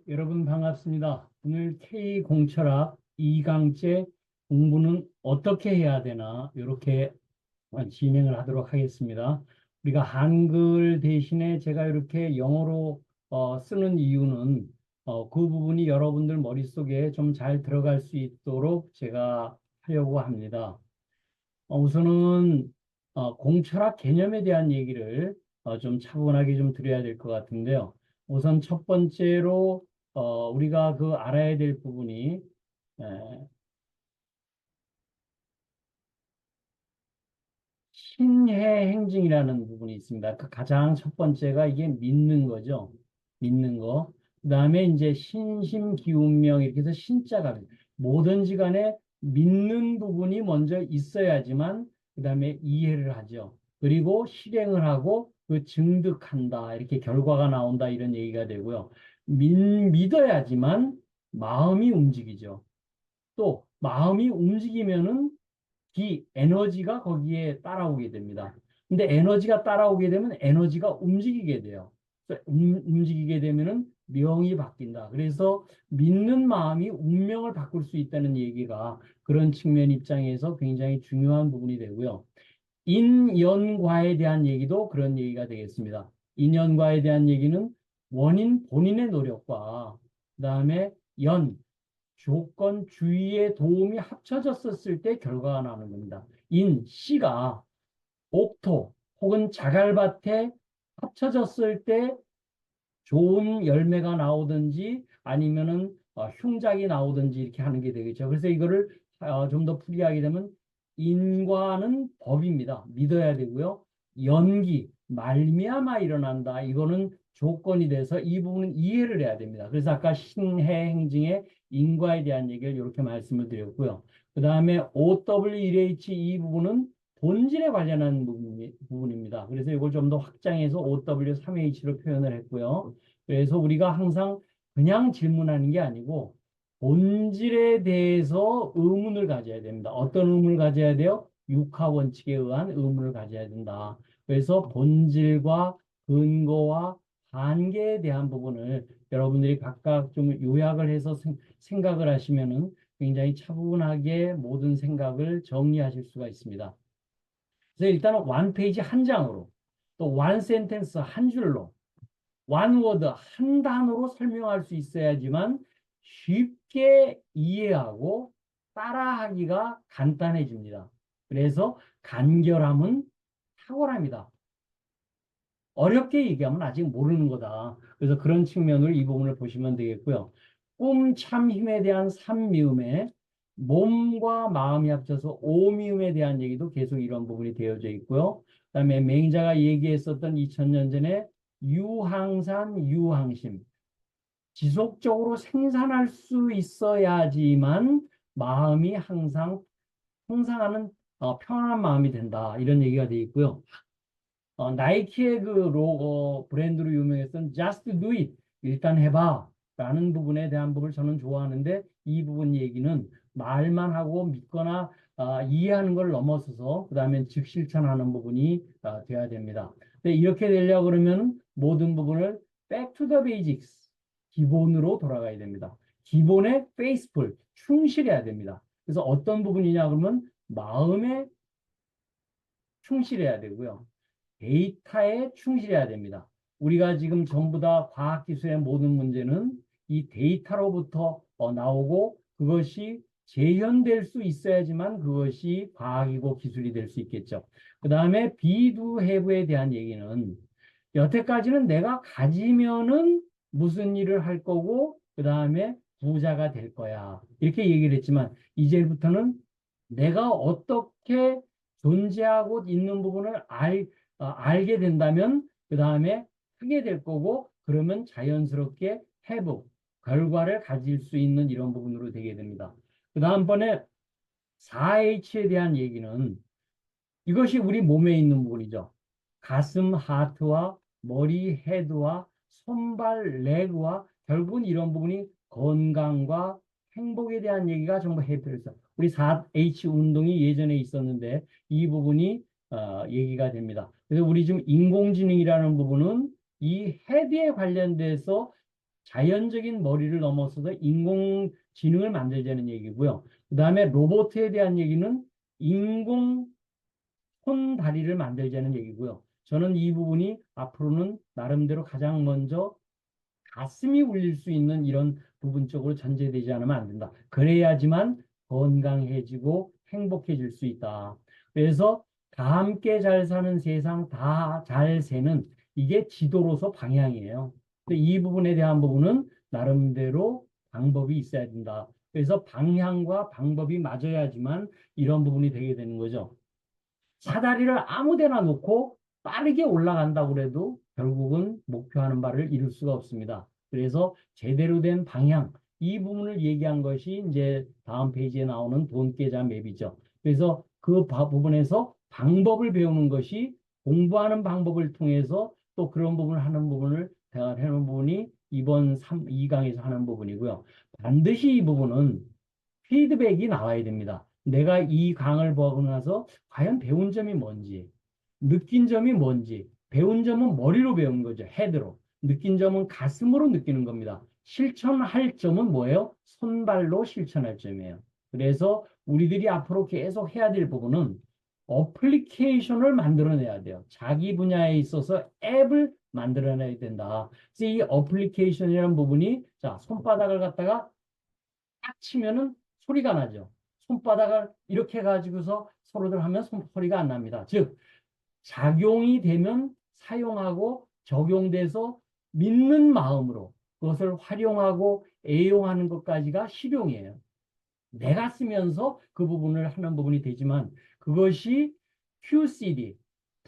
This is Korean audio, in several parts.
여러분 반갑습니다. 오늘 K공철학 2강째 공부는 어떻게 해야 되나 이렇게 진행을 하도록 하겠습니다. 우리가 한글 대신에 제가 이렇게 영어로 쓰는 이유는 그 부분이 여러분들 머릿속에 좀 잘 들어갈 수 있도록 제가 하려고 합니다. 우선은 공철학 개념에 대한 얘기를 좀 차분하게 좀 드려야 될 것 같은데요. 우선 첫 번째로 우리가 그 알아야 될 부분이 에, 신해 행징이라는 부분이 있습니다. 그 가장 첫 번째가 이게 믿는 거죠. 믿는 거. 그다음에 이제 신심 기운명 이렇게 해서 신자가 뭐든지 간에 믿는 부분이 먼저 있어야지만 그다음에 이해를 하죠. 그리고 실행을 하고 그 증득한다. 이렇게 결과가 나온다 이런 얘기가 되고요. 믿어야지만 마음이 움직이죠. 또 마음이 움직이면은 기 에너지가 거기에 따라오게 됩니다. 근데 에너지가 따라오게 되면 에너지가 움직이게 돼요. 그래서 움직이게 되면은 명이 바뀐다. 그래서 믿는 마음이 운명을 바꿀 수 있다는 얘기가 그런 측면 입장에서 굉장히 중요한 부분이 되고요. 인연과에 대한 얘기도 그런 얘기가 되겠습니다. 인연과에 대한 얘기는 원인 본인의 노력과 그다음에 연 조건 주의의 도움이 합쳐졌었을 때 결과가 나오는 겁니다. 씨가 옥토 혹은 자갈밭에 합쳐졌을 때 좋은 열매가 나오든지 아니면은 흉작이 나오든지 이렇게 하는 게 되겠죠. 그래서 이거를 좀 더 풀이하게 되면 인과는 법입니다. 믿어야 되고요. 연기, 말미암아 일어난다. 이거는 조건이 돼서 이 부분은 이해를 해야 됩니다. 그래서 아까 신해 행징의 인과에 대한 얘기를 이렇게 말씀을 드렸고요. 그 다음에 OWH 이 부분은 본질에 관련한 부분입니다. 그래서 이걸 좀 더 확장해서 OW3H로 표현을 했고요. 그래서 우리가 항상 그냥 질문하는 게 아니고 본질에 대해서 의문을 가져야 됩니다. 어떤 의문을 가져야 돼요? 육하 원칙에 의한 의문을 가져야 된다. 그래서 본질과 근거와 한계에 대한 부분을 여러분들이 각각 좀 요약을 해서 생각을 하시면은 굉장히 차분하게 모든 생각을 정리하실 수가 있습니다. 그래서 일단은 원 페이지 한 장으로 또 원 센텐스 한 줄로 원 워드 한 단어로 설명할 수 있어야지만 쉽게 이해하고 따라하기가 간단해집니다. 그래서 간결함은 탁월합니다. 어렵게 얘기하면 아직 모르는 거다. 그래서 그런 측면으로 이 부분을 보시면 되겠고요. 꿈, 참, 힘에 대한 삼미음에 몸과 마음이 합쳐서 오미음에 대한 얘기도 계속 이런 부분이 되어져 있고요. 그다음에 맹자가 얘기했었던 2000년 전에 유항산, 유항심. 지속적으로 생산할 수 있어야지만 마음이 항상 항상하는 편안한 마음이 된다. 이런 얘기가 되어 있고요. 나이키의 그 로고 브랜드로 유명했던 Just Do It 일단 해봐 라는 부분에 대한 부분을 저는 좋아하는데 이 부분 얘기는 말만 하고 믿거나 이해하는 걸 넘어서서 그 다음에 즉실천하는 부분이 돼야 됩니다. 근데 이렇게 되려고 그러면 모든 부분을 back to the basics 기본으로 돌아가야 됩니다. 기본에 faithful 충실해야 됩니다. 그래서 어떤 부분이냐 그러면 마음에 충실해야 되고요. 데이터에 충실해야 됩니다. 우리가 지금 전부 다 과학기술의 모든 문제는 이 데이터로부터 나오고 그것이 재현될 수 있어야지만 그것이 과학이고 기술이 될 수 있겠죠. 그 다음에 비두 해부에 대한 얘기는 여태까지는 내가 가지면은 무슨 일을 할 거고 그 다음에 부자가 될 거야. 이렇게 얘기를 했지만 이제부터는 내가 어떻게 존재하고 있는 부분을 알게 된다면 그 다음에 하게 될 거고 그러면 자연스럽게 회복, 결과를 가질 수 있는 이런 부분으로 되게 됩니다. 그 다음번에 4H에 대한 얘기는 이것이 우리 몸에 있는 부분이죠. 가슴, 하트와 머리, 헤드와 손발, 레그와 결국은 이런 부분이 건강과 행복에 대한 얘기가 전부 해피해서 우리 4H 운동이 예전에 있었는데 이 부분이 얘기가 됩니다. 그래서 우리 지금 인공지능이라는 부분은 이 헤드에 관련돼서 자연적인 머리를 넘어서서 인공지능을 만들자는 얘기고요. 그 다음에 로봇에 대한 얘기는 인공 손, 다리를 만들자는 얘기고요. 저는 이 부분이 앞으로는 나름대로 가장 먼저 가슴이 울릴 수 있는 이런 부분 쪽으로 전제되지 않으면 안 된다. 그래야지만 건강해지고 행복해질 수 있다. 그래서 다 함께 잘 사는 세상, 다 잘 새는 이게 지도로서 방향이에요. 이 부분에 대한 부분은 나름대로 방법이 있어야 된다. 그래서 방향과 방법이 맞아야지만 이런 부분이 되게 되는 거죠. 사다리를 아무 데나 놓고 빠르게 올라간다고 그래도 결국은 목표하는 바를 이룰 수가 없습니다. 그래서 제대로 된 방향, 이 부분을 얘기한 것이 이제 다음 페이지에 나오는 돈 계좌 맵이죠. 그래서 그 부분에서 방법을 배우는 것이 공부하는 방법을 통해서 또 그런 부분을 하는 부분을 대화하는 부분이 이번 2강에서 하는 부분이고요. 반드시 이 부분은 피드백이 나와야 됩니다. 내가 이 강을 보고 나서 과연 배운 점이 뭔지, 느낀 점이 뭔지, 배운 점은 머리로 배운 거죠. 헤드로. 느낀 점은 가슴으로 느끼는 겁니다. 실천할 점은 뭐예요? 손발로 실천할 점이에요. 그래서 우리들이 앞으로 계속 해야 될 부분은 어플리케이션을 만들어내야 돼요. 자기 분야에 있어서 앱을 만들어내야 된다. 그래서 이 어플리케이션이라는 부분이 자, 손바닥을 갖다가 딱 치면은 소리가 나죠. 손바닥을 이렇게 해가지고서 서로들 하면 소리가 안 납니다. 즉, 작용이 되면 사용하고 적용돼서 믿는 마음으로 그것을 활용하고 애용하는 것까지가 실용이에요. 내가 쓰면서 그 부분을 하는 부분이 되지만 그것이 QCD,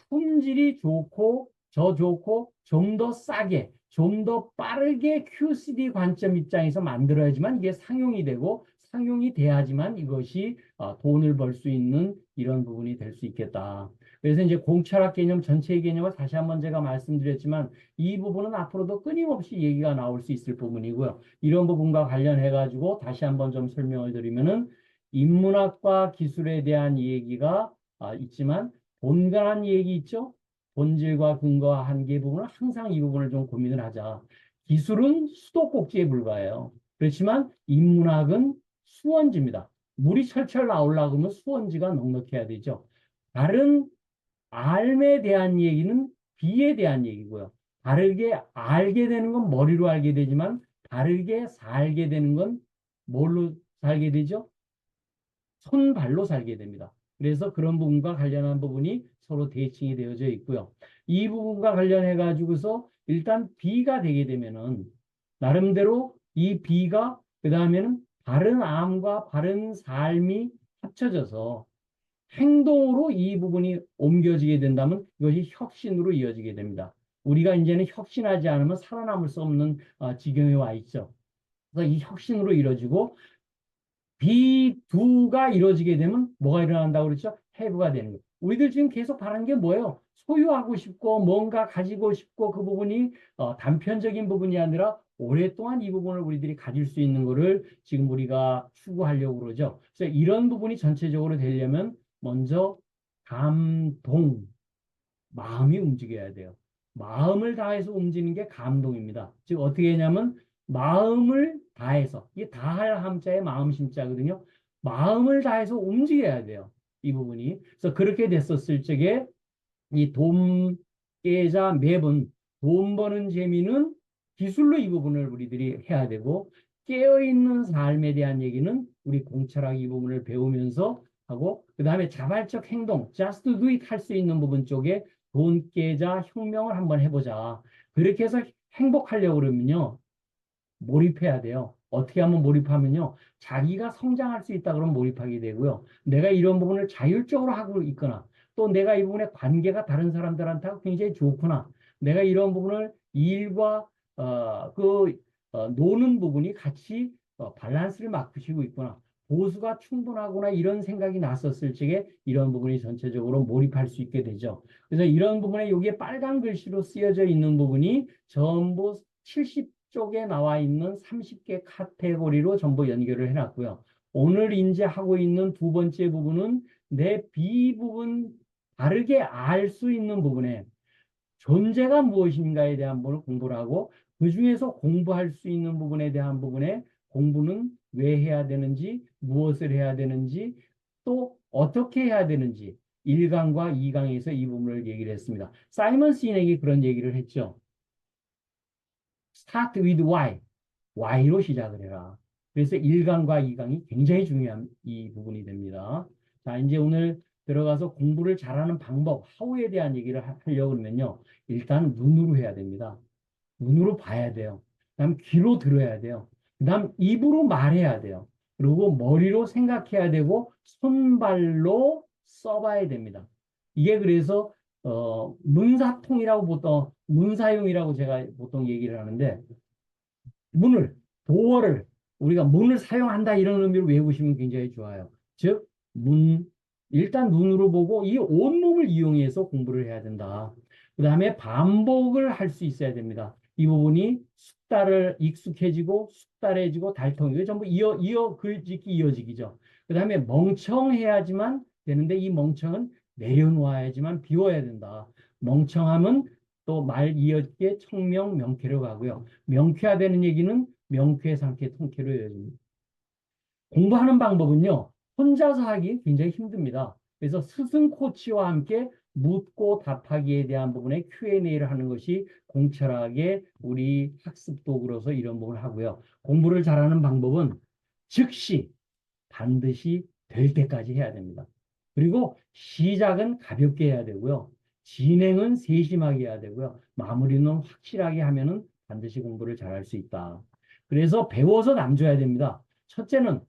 품질이 좋고 저 좋고 좀 더 싸게 좀 더 빠르게 QCD 관점 입장에서 만들어야지만 이게 상용이 되고 상용이 돼야지만 이것이 돈을 벌 수 있는 이런 부분이 될 수 있겠다. 그래서 이제 공철학 개념 전체의 개념을 다시 한번 제가 말씀드렸지만 이 부분은 앞으로도 끊임없이 얘기가 나올 수 있을 부분이고요. 이런 부분과 관련해 가지고 다시 한번 좀 설명을 드리면은 인문학과 기술에 대한 얘기가 있지만 본관한 얘기 있죠? 본질과 근거와 한계 부분은 항상 이 부분을 좀 고민을 하자. 기술은 수도꼭지에 불과해요. 그렇지만 인문학은 수원지입니다. 물이 철철 나오려고 하면 수원지가 넉넉해야 되죠. 다른 알에 대한 얘기는 비에 대한 얘기고요. 다르게 알게 되는 건 머리로 알게 되지만 다르게 살게 되는 건 뭘로 살게 되죠? 손발로 살게 됩니다. 그래서 그런 부분과 관련한 부분이 서로 대칭이 되어져 있고요. 이 부분과 관련해 가지고서 일단 B가 되게 되면은 나름대로 이 B가 그 다음에는 바른 암과 바른 삶이 합쳐져서 행동으로 이 부분이 옮겨지게 된다면 이것이 혁신으로 이어지게 됩니다. 우리가 이제는 혁신하지 않으면 살아남을 수 없는 지경에 와 있죠. 그래서 이 혁신으로 이루어지고 B2가 이루어지게 되면 뭐가 일어난다고 그랬죠? have가 되는 거예요. 우리들 지금 계속 바라는 게 뭐예요? 소유하고 싶고 뭔가 가지고 싶고 그 부분이 단편적인 부분이 아니라 오랫동안 이 부분을 우리들이 가질 수 있는 거를 지금 우리가 추구하려고 그러죠. 그래서 이런 부분이 전체적으로 되려면 먼저 감동, 마음이 움직여야 돼요. 마음을 다해서 움직이는 게 감동입니다. 즉 어떻게 했냐면 마음을 다해서 이게 다할 함자의 마음 심자거든요. 마음을 다해서 움직여야 돼요. 이 부분이. 그래서 그렇게 됐었을 적에 이 돈 계좌 맵은 돈 버는 재미는 기술로 이 부분을 우리들이 해야 되고 깨어있는 삶에 대한 얘기는 우리 공철학 이 부분을 배우면서 하고 그 다음에 자발적 행동, just do it 할 수 있는 부분 쪽에 돈 계좌 혁명을 한번 해보자. 그렇게 해서 행복하려고 그러면요. 몰입해야 돼요. 어떻게 하면 몰입하면요. 자기가 성장할 수 있다 그러면 몰입하게 되고요. 내가 이런 부분을 자율적으로 하고 있거나 또 내가 이 부분의 관계가 다른 사람들한테 굉장히 좋구나. 내가 이런 부분을 일과 노는 부분이 같이 밸런스를 맞추고 있구나. 보수가 충분하구나 이런 생각이 났었을 적에 이런 부분이 전체적으로 몰입할 수 있게 되죠. 그래서 이런 부분에 여기에 빨간 글씨로 쓰여져 있는 부분이 전부 70쪽에 나와 있는 30개 카테고리로 전부 연결을 해놨고요. 오늘 이제 하고 있는 두 번째 부분은 내 B 부분 다르게 알 수 있는 부분에 존재가 무엇인가에 대한 부분을 공부를 하고 그 중에서 공부할 수 있는 부분에 대한 부분에 공부는 왜 해야 되는지, 무엇을 해야 되는지, 또 어떻게 해야 되는지 1강과 2강에서 이 부분을 얘기를 했습니다. 사이먼 시넥이 그런 얘기를 했죠. Start with why. why로 시작을 해라. 그래서 1강과 2강이 굉장히 중요한 이 부분이 됩니다. 자, 이제 오늘 들어가서 공부를 잘하는 방법, how에 대한 얘기를 하려고 그러면요. 일단 눈으로 해야 됩니다. 눈으로 봐야 돼요. 그다음 귀로 들어야 돼요. 그다음 입으로 말해야 돼요. 그리고 머리로 생각해야 되고 손발로 써봐야 됩니다. 이게 그래서 문사통이라고 보통 문사용이라고 제가 보통 얘기를 하는데 문을 도어를 우리가 문을 사용한다 이런 의미로 외우시면 굉장히 좋아요. 즉 문 일단 눈으로 보고 이 온몸을 이용해서 공부를 해야 된다. 그다음에 반복을 할 수 있어야 됩니다. 이 부분이 숙달을 익숙해지고 숙달해지고 달통이 이게 전부 이어 글짓기 이어지기죠. 그다음에 멍청해야지만 되는데 이 멍청은 내려놓아야지만 비워야 된다. 멍청함은 또 말 이어지게 청명 명쾌로 가고요. 명쾌화되는 얘기는 명쾌, 상쾌, 통쾌로 이어집니다. 공부하는 방법은요. 혼자서 하기 굉장히 힘듭니다. 그래서 스승 코치와 함께 묻고 답하기에 대한 부분에 Q&A를 하는 것이 공철하게 우리 학습 도구로서 이런 부분을 하고요. 공부를 잘하는 방법은 즉시 반드시 될 때까지 해야 됩니다. 그리고 시작은 가볍게 해야 되고요. 진행은 세심하게 해야 되고요. 마무리는 확실하게 하면은 반드시 공부를 잘할 수 있다. 그래서 배워서 남줘야 됩니다. 첫째는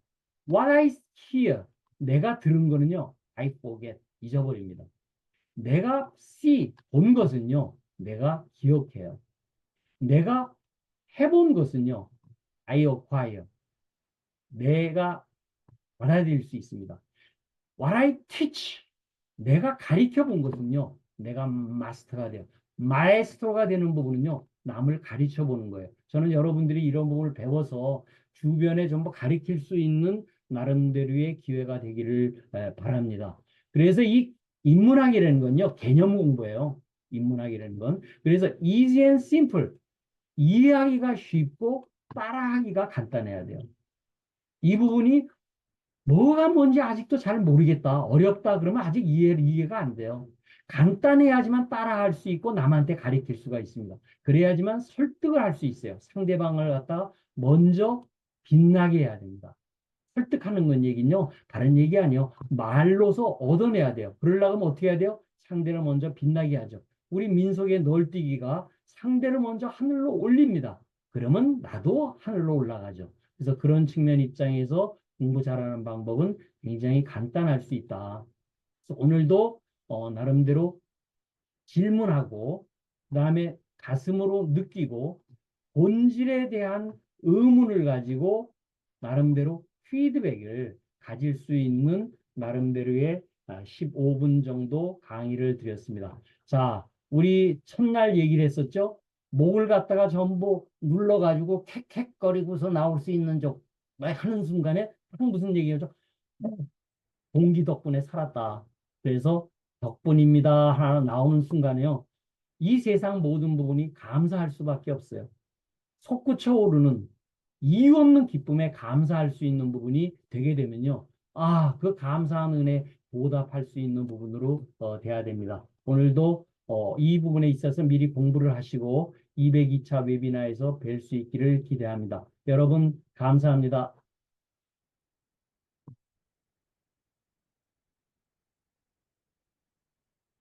what I hear, 내가 들은 거는요. I forget, 잊어버립니다. 내가 see, 본 것은요. 내가 기억해요. 내가 해본 것은요. I acquire, 내가 받아들일 수 있습니다. What I teach, 내가 가르쳐 본 것은요. 내가 마스터가 돼요. 마에스트로가 되는 부분은요. 남을 가르쳐 보는 거예요. 저는 여러분들이 이런 부분을 배워서 주변에 전부 가르칠 수 있는 나름대로의 기회가 되기를 바랍니다. 그래서 이 인문학이라는 건요. 개념 공부예요. 인문학이라는 건. 그래서 easy and simple, 이해하기가 쉽고 따라하기가 간단해야 돼요. 이 부분이 뭐가 뭔지 아직도 잘 모르겠다. 어렵다. 그러면 아직 이해가 안 돼요. 간단해야지만 따라할 수 있고 남한테 가르칠 수가 있습니다. 그래야지만 설득을 할 수 있어요. 상대방을 갖다가 먼저 빛나게 해야 됩니다. 설득하는 건 얘기는요. 다른 얘기 아니요. 말로서 얻어내야 돼요. 그러려면 어떻게 해야 돼요? 상대를 먼저 빛나게 하죠. 우리 민속의 널뛰기가 상대를 먼저 하늘로 올립니다. 그러면 나도 하늘로 올라가죠. 그래서 그런 측면 입장에서 공부 잘하는 방법은 굉장히 간단할 수 있다. 그래서 오늘도 나름대로 질문하고 그다음에 가슴으로 느끼고 본질에 대한 의문을 가지고 나름대로 피드백을 가질 수 있는 나름대로의 15분 정도 강의를 드렸습니다. 자, 우리 첫날 얘기를 했었죠? 목을 갖다가 전부 눌러가지고 캑캑거리고서 나올 수 있는 적 하는 순간에 무슨 얘기죠? 공기 덕분에 살았다. 그래서 덕분입니다. 하나 나오는 순간에요. 이 세상 모든 부분이 감사할 수밖에 없어요. 솟구쳐 오르는 이유 없는 기쁨에 감사할 수 있는 부분이 되게 되면요. 아, 그 감사한 은혜 보답할 수 있는 부분으로 돼야 됩니다. 오늘도 이 부분에 있어서 미리 공부를 하시고 202차 웨비나에서 뵐 수 있기를 기대합니다. 여러분, 감사합니다.